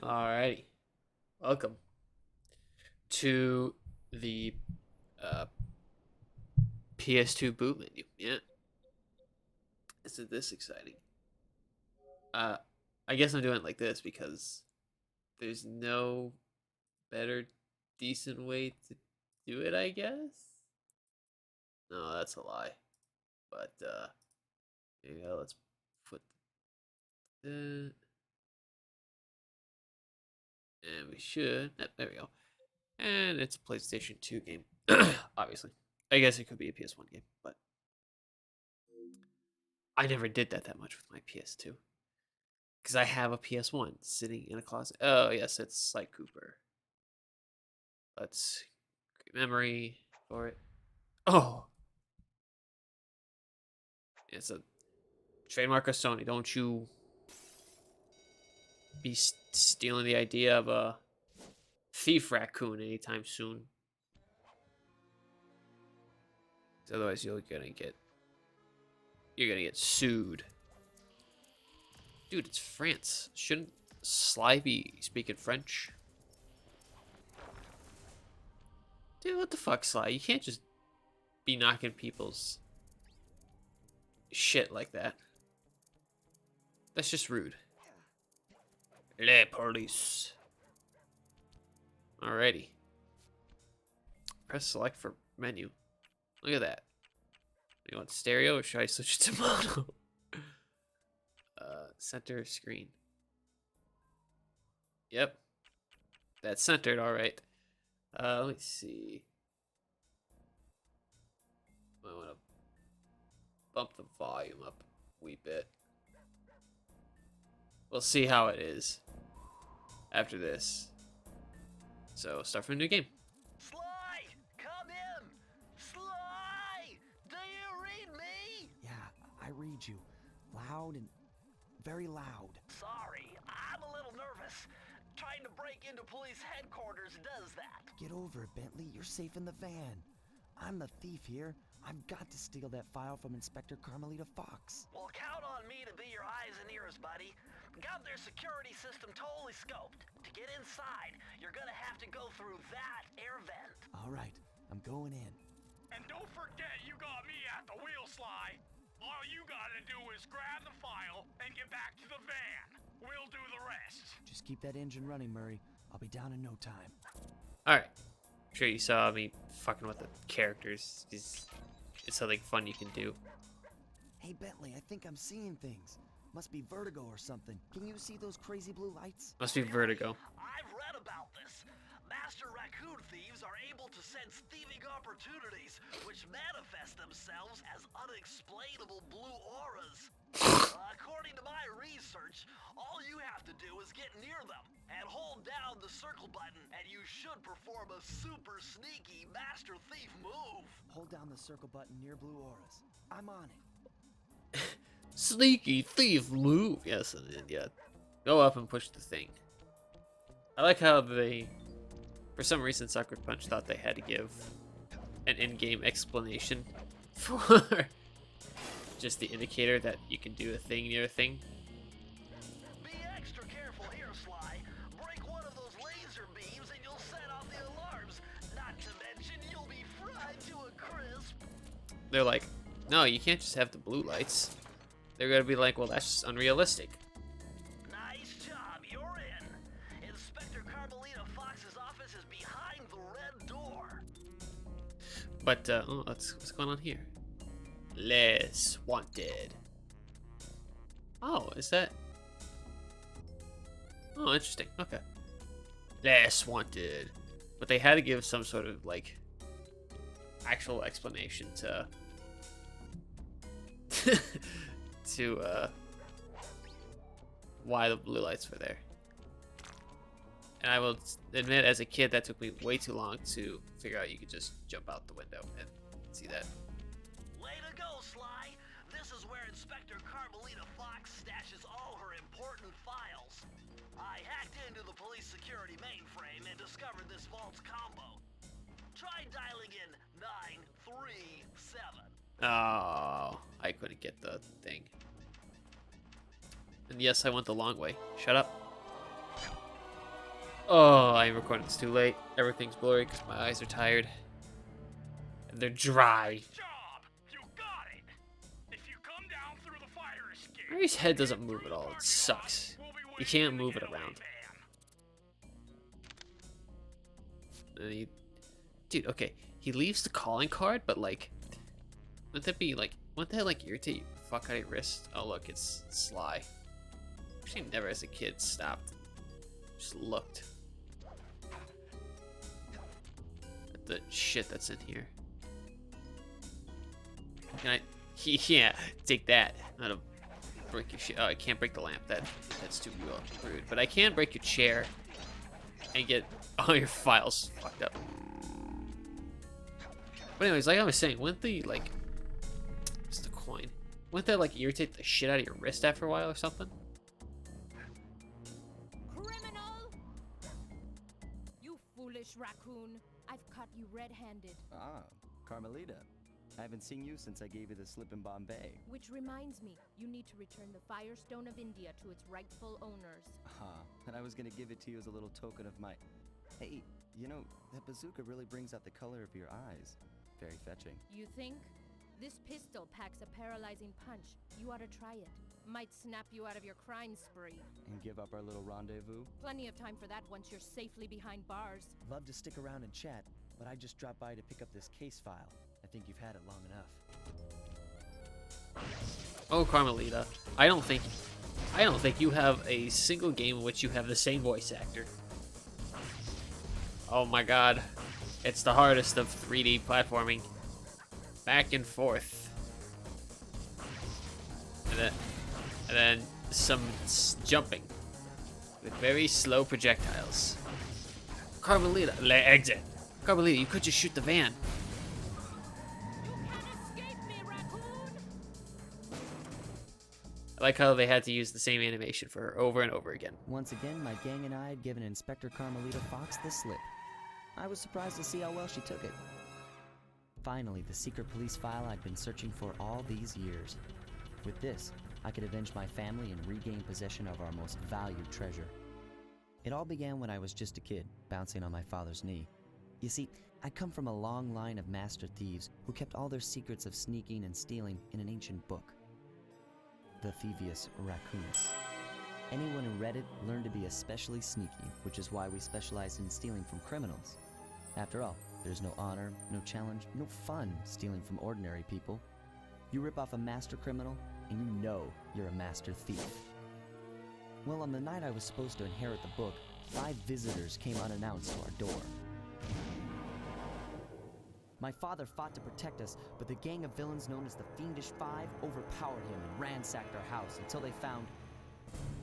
Alrighty. Welcome to the PS2 boot menu. Yeah. Isn't this exciting? I guess I'm doing it like this because there's no better, decent way to do it, I guess? No, that's a lie. But, here you go. Let's put that. And we should. There we go. And it's a PlayStation 2 game, obviously. I guess it could be a PS1 game, but I never did that much with my PS2 because I have a PS1 sitting in a closet. Oh yes, it's Sly Cooper. Let's create memory for it. Oh, it's a trademark of Sony. Don't you be stealing the idea of a thief raccoon anytime soon. Otherwise, you're gonna get sued. Dude, it's France. Shouldn't Sly be speaking French? Dude, what the fuck, Sly? You can't just be knocking people's shit like that. That's just rude. Le police. Alrighty. Press select for menu. Look at that. You want stereo or should I switch it to mono? Center screen. Yep. That's centered, alright. Let me see. I want to bump the volume up a wee bit. We'll see how it is after this. So, start from a new game. Sly! Come in! Sly! Do you read me? Yeah, I read you. Loud and very loud. Sorry, I'm a little nervous. Trying to break into police headquarters does that. Get over it, Bentley. You're safe in the van. I'm the thief here. I've got to steal that file from Inspector Carmelita Fox. Well, count on me to be your eyes and ears, buddy. Got their security system totally scoped. To get inside, you're gonna have to go through that air vent. All right, I'm going in. And don't forget you got me at the wheel, Sly. All you gotta do is grab the file and get back to the van. We'll do the rest. Just keep that engine running, Murray. I'll be down in no time. Alright. I'm sure you saw me fucking with the characters. It's something fun you can do. Hey, Bentley, I think I'm seeing things. Must be vertigo or something. Can you see those crazy blue lights? Must be vertigo. I've read about this. Master raccoon thieves are able to sense thieving opportunities, which manifest themselves as unexplainable blue auras. According to my research, all you have to do is get near them and hold down the circle button, and you should perform a super sneaky master thief move. Hold down the circle button near blue auras. I'm on it. Sneaky thief move. Yes, and yeah. Go up and push the thing. I like how they, for some reason, Sucker Punch thought they had to give an in-game explanation for just the indicator that you can do a thing near a thing. Be extra careful here, Sly. Break one of those laser beams and you'll set off the alarms. Not to mention you'll be fried to a crisp. They're like, no, you can't just have the blue lights. They're gonna be like, well, that's just unrealistic. Nice job, you're in. Inspector Carmelita Fox's office is behind the red door. But, oh, what's going on here? Less wanted. Oh, is that? Oh, interesting. Okay. Less wanted. But they had to give some sort of, like, actual explanation to to why the blue lights were there. And I will admit, as a kid, that took me way too long to figure out you could just jump out the window and see that. Way to go, Sly. This is where Inspector Carmelita Fox stashes all her important files. I hacked into the police security mainframe and discovered this vault's combo. Try dialing in 937. Oh, I couldn't get the thing. And yes, I went the long way. Shut up. Oh, I am recording this too late. Everything's blurry because my eyes are tired. And they're dry. Job! You got it! If you come down through the fire escape, Mary's head doesn't move at all. It sucks. You can't move it around. Dude, okay. He leaves the calling card, but like, wouldn't that like irritate you the fuck out of your wrist? Oh look, it's Sly. Actually, never as a kid stopped. Just looked at the shit that's in here. Can I? Yeah, take that. I'm gonna break your shit. Oh, I can't break the lamp. That's too rude. But I can break your chair and get all your files fucked up. But anyways, like I was saying, wouldn't the like, what's the coin? Wouldn't that like irritate the shit out of your wrist after a while or something? Criminal! You foolish raccoon. I've caught you red-handed. Ah, Carmelita. I haven't seen you since I gave you the slip in Bombay. Which reminds me, you need to return the Firestone of India to its rightful owners. And I was gonna give it to you as a little token of my... Hey, you know, that bazooka really brings out the color of your eyes. Very fetching. You think? This pistol packs a paralyzing punch. You ought to try it. Might snap you out of your crime spree. And give up our little rendezvous? Plenty of time for that once you're safely behind bars. Love to stick around and chat, but I just dropped by to pick up this case file. I think you've had it long enough. Oh, Carmelita, I don't think you have a single game in which you have the same voice actor. Oh my god, it's the hardest of 3D platforming. Back and forth, and then some jumping with very slow projectiles. Carmelita, exit. Carmelita, you could just shoot the van. You can't escape me, raccoon! I like how they had to use the same animation for her over and over again. Once again, my gang and I had given Inspector Carmelita Fox the slip. I was surprised to see how well she took it. Finally, the secret police file I'd been searching for all these years. With this, I could avenge my family and regain possession of our most valued treasure. It all began when I was just a kid, bouncing on my father's knee. You see, I come from a long line of master thieves who kept all their secrets of sneaking and stealing in an ancient book. The Thievius Raccoonus. Anyone who read it learned to be especially sneaky, which is why we specialize in stealing from criminals. After all, there's no honor, no challenge, no fun stealing from ordinary people. You rip off a master criminal, and you know you're a master thief. Well, on the night I was supposed to inherit the book, 5 visitors came unannounced to our door. My father fought to protect us, but the gang of villains known as the Fiendish Five overpowered him and ransacked our house until they found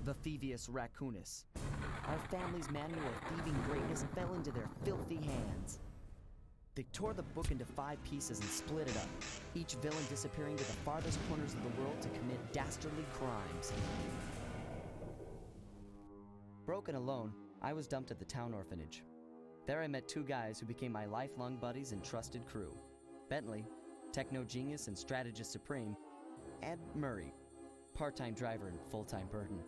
the Thievius Raccoonus. Our family's manual of thieving greatness fell into their filthy hands. They tore the book into 5 pieces and split it up, each villain disappearing to the farthest corners of the world to commit dastardly crimes. Broken alone, I was dumped at the town orphanage. There I met 2 guys who became my lifelong buddies and trusted crew. Bentley, techno genius and strategist supreme, and Murray, part-time driver and full-time burden.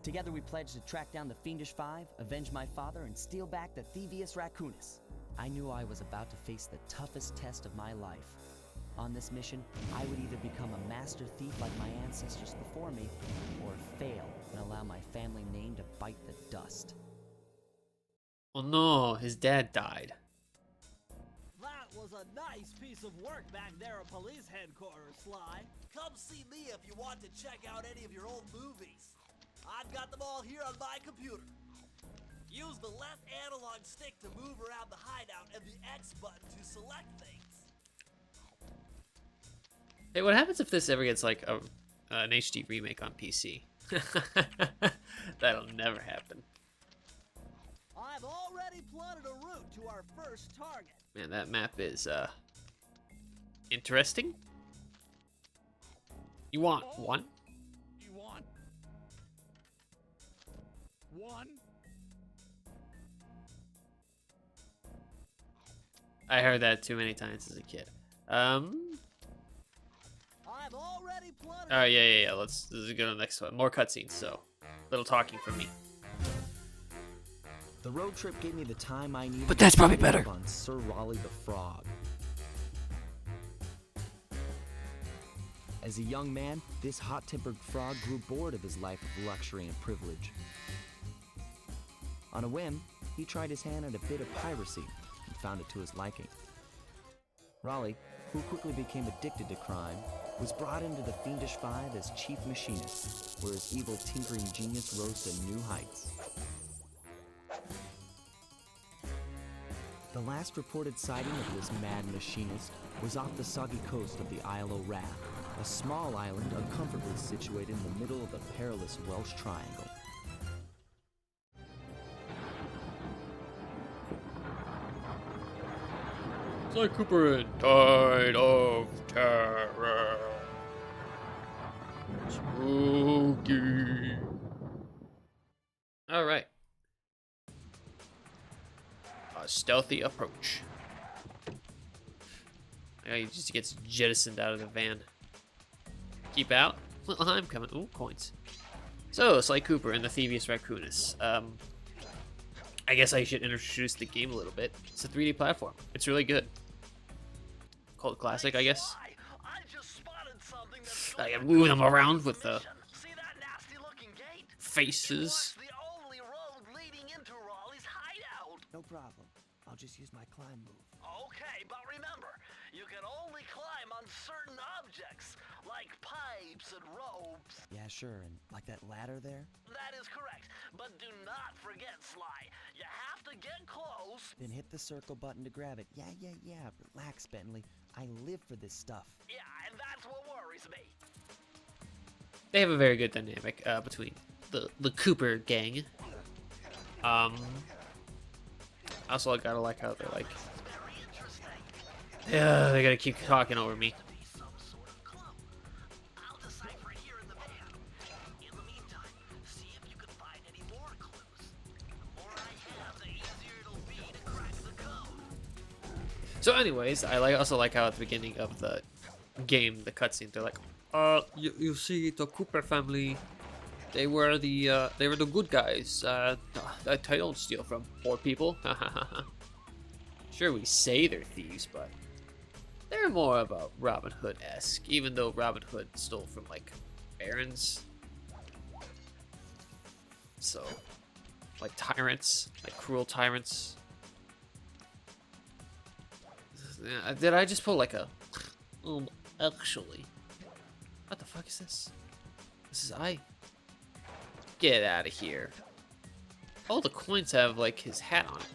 Together we pledged to track down the Fiendish Five, avenge my father, and steal back the Thievius Raccoonus. I knew I was about to face the toughest test of my life. On this mission, I would either become a master thief like my ancestors before me, or fail and allow my family name to bite the dust. Oh no, his dad died. That was a nice piece of work back there at police headquarters, Sly. Come see me if you want to check out any of your old movies. I've got them all here on my computer. Use the left analog stick to move around the hideout and the X button to select things. Hey, what happens if this ever gets like an HD remake on PC? That'll never happen. I've already plotted a route to our first target. Man, that map is interesting. You want one? You want one? I heard that too many times as a kid. I've already plotted. Oh yeah. Let's go to the next one. More cutscenes. So, little talking from me. The road trip gave me the time I needed. But that's probably to read better. up on Sir Raleigh the Frog. As a young man, this hot-tempered frog grew bored of his life of luxury and privilege. On a whim, he tried his hand at a bit of piracy and found it to his liking. Raleigh, who quickly became addicted to crime, was brought into the Fiendish Five as chief machinist, where his evil tinkering genius rose to new heights. The last reported sighting of this mad machinist was off the soggy coast of the Isle o' Wrath, a small island uncomfortably situated in the middle of the perilous Welsh Triangle. Sly Cooper in Tide of Terror. Spooky. Alright. A stealthy approach. He just gets jettisoned out of the van. Keep out. Well, I'm coming. Ooh, coins. So, Sly Cooper and the Thievius Raccoonus. I guess I should introduce the game a little bit. It's a 3D platform. It's really good. Cult classic, I guess. Sly, I just spotted something that's I going can move them around with the See that nasty-looking gate? faces. It's the only road leading into Raleigh's hideout. No problem. I'll just use my climb move. Okay, but remember, you can only climb on certain objects, like pipes and ropes. Yeah, sure, and like that ladder there? That is correct, but do not forget, Sly. You have to get close. Then hit the circle button to grab it. Yeah. Relax, Bentley. I live for this stuff. Yeah, and that's what worries me. They have a very good dynamic between the Cooper gang. Also, I gotta like how they're like, Very interesting. yeah, they gotta keep talking over me. Be some sort of clue. I'll decipher it here in the van. In the meantime, see if you can find any more clues. The more I have, the easier it'll be to crack the code. So, anyways, I also like how at the beginning of the game, the cutscene, they're like, you see, the Cooper family, they were the good guys. I don't steal from poor people. Sure, we say they're thieves, but they're more of a Robin Hood-esque, even though Robin Hood stole from, like, barons. So, like tyrants, like cruel tyrants. Did I just pull like a... actually. What the fuck is this? This is I. Get out of here. All the coins have like his hat on it.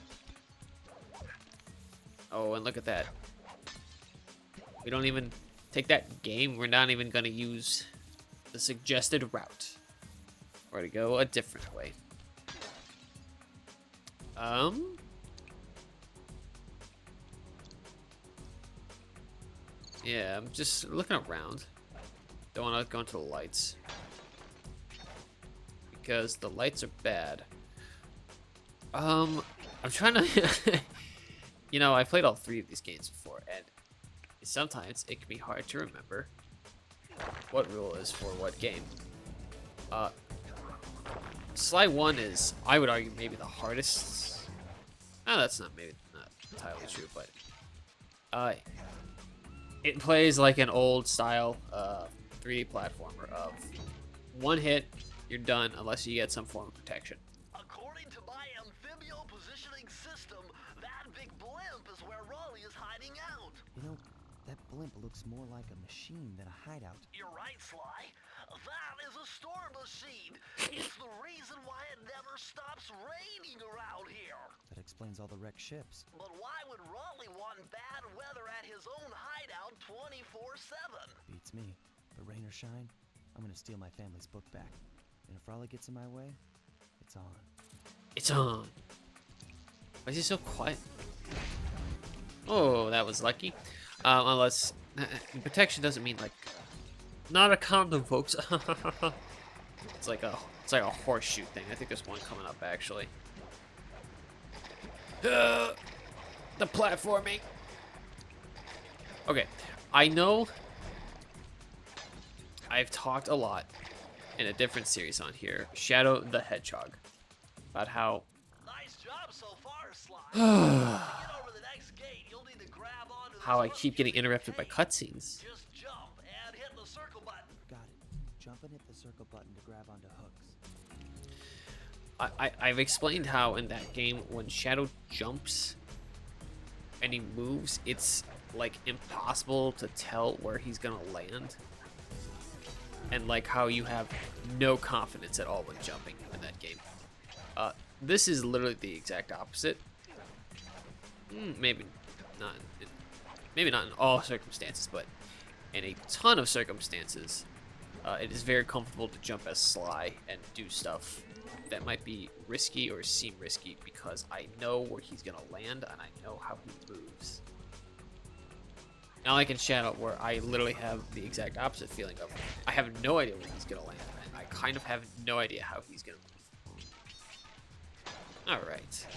Oh, and look at that. We don't even take that game. We're not even gonna use the suggested route. We're gonna go a different way. Yeah, I'm just looking around. Don't want to go into the lights. Because the lights are bad. I'm trying to... You know, I played all 3 of these games before, and sometimes it can be hard to remember what rule is for what game. Sly 1 is, I would argue, maybe the hardest. Oh, that's not entirely true, but it plays like an old style 3D platformer of one hit, you're done unless you get some form of protection. According to my amphibio positioning system, that big blimp is where Raleigh is hiding out. You know, that blimp looks more like a machine than a hideout. You're right, Sly. That is a storm machine. It's the reason why it never stops raining around here. That explains all the wrecked ships. But why would Raleigh want bad weather at his own hideout 24/7? Beats me. But rain or shine, I'm gonna steal my family's book back. And if Raleigh gets in my way, it's on. It's on. Why is he so quiet? Oh, that was lucky. Unless protection doesn't mean like not a condom, folks. It's like a horseshoe thing. I think there's one coming up actually. The platforming. Okay, I know I've talked a lot in a different series on here, Shadow the Hedgehog, about how Nice job so far, Sly. To get over the next gate, you'll need to grab onto How I this keep getting hook using interrupted by tape. cutscenes. Just jump and hit the circle button. Got it. Jump and hit the circle button to grab onto hooks. I've explained how in that game, when Shadow jumps and he moves, it's like impossible to tell where he's gonna land. And like how you have no confidence at all when jumping in that game. This is literally the exact opposite. Maybe not in all circumstances, but in a ton of circumstances, it is very comfortable to jump as Sly and do stuff that might be risky or seem risky because I know where he's gonna land and I know how he moves. Not like in Shadow, where I literally have the exact opposite feeling of I have no idea where he's gonna land, and I kind of have no idea how he's gonna move. Alright.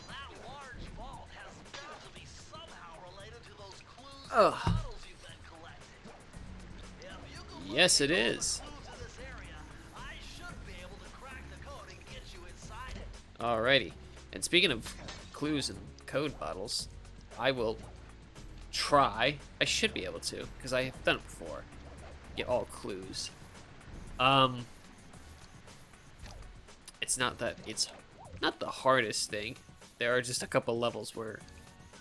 That large vault has got to be somehow related to those clues and Ugh. puzzles you've been collecting. If you can Yes, it locate is. all the clues in this area, I should be able to crack the code and get you inside it. Alrighty. And speaking of clues and code bottles, I will try. I should be able to, because I have done it before. Get all clues. It's not the hardest thing. There are just a couple levels where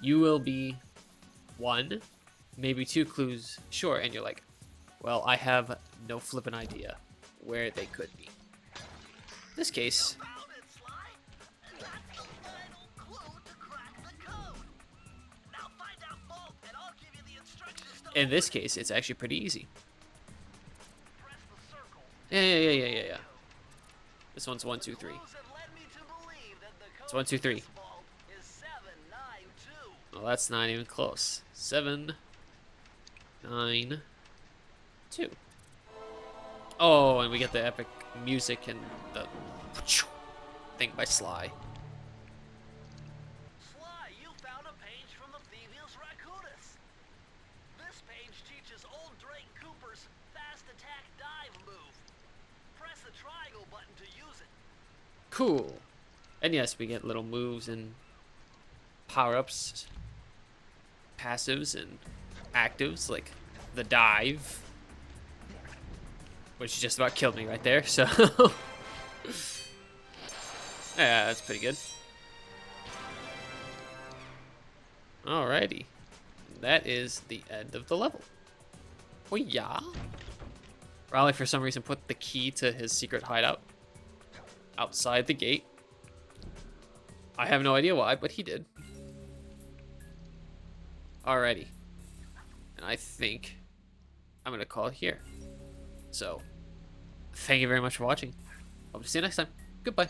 you will be one, maybe two clues short, and you're like, well, I have no flippin' idea where they could be. In this case, Found it, Sly. That's the final clue to crack the code. Now find that vault, and I'll give you the instructions to in this case, it's actually pretty easy. press the circle. Yeah. This one's 1, 2, 3. Clues have led me to believe that the code It's 1, 2, to 3. this vault is 792. Well, that's not even close. 7, 9, 2. Oh, and we get the epic music and the thing by Sly. Sly, you found a page from the Thievius Raccoonus. This page teaches old Drake Cooper's fast attack dive move. Press the triangle button to use it. Cool. And yes, we get little moves and power-ups, passives and actives, like the dive, which just about killed me right there, so yeah, that's pretty good. Alrighty. That is the end of the level. Oh yeah. Raleigh, for some reason, put the key to his secret hideout outside the gate. I have no idea why, but he did. Alrighty. And I think I'm going to call it here. So, thank you very much for watching. Hope to see you next time. Goodbye.